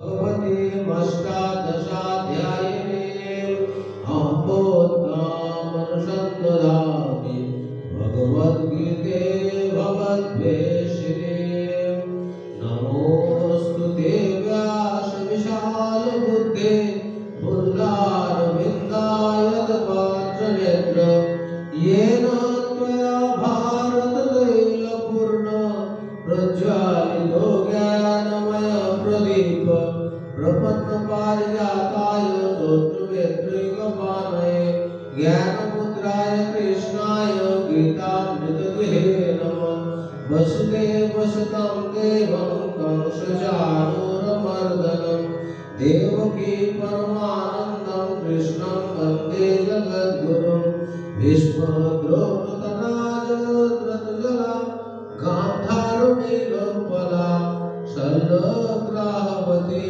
भगवतीमष्टादशाध्यायिने अहोत्तमनुसन्तदामि भगवद्गीते भगवद्वेषिणे नमोऽस्तु ते व्यासविशालबुद्धे पुल्लारविन्दाय तपत्रनेत्र येन त्वया भारततैलपूर्ण प्रज्वालितो ज्ञानमय प्रदीप प्रपन्नपारिजाताय स्तोत्रवेत्रैकपाणये ज्ञानमुद्राय कृष्णाय गीतामृतदुहे नमः वसुदेवसुतं देवं कंसचाणूरमर्दनं देवकी परमानन्दं कृष्णं वन्दे जगद्गुरुं भीष्मद्रोण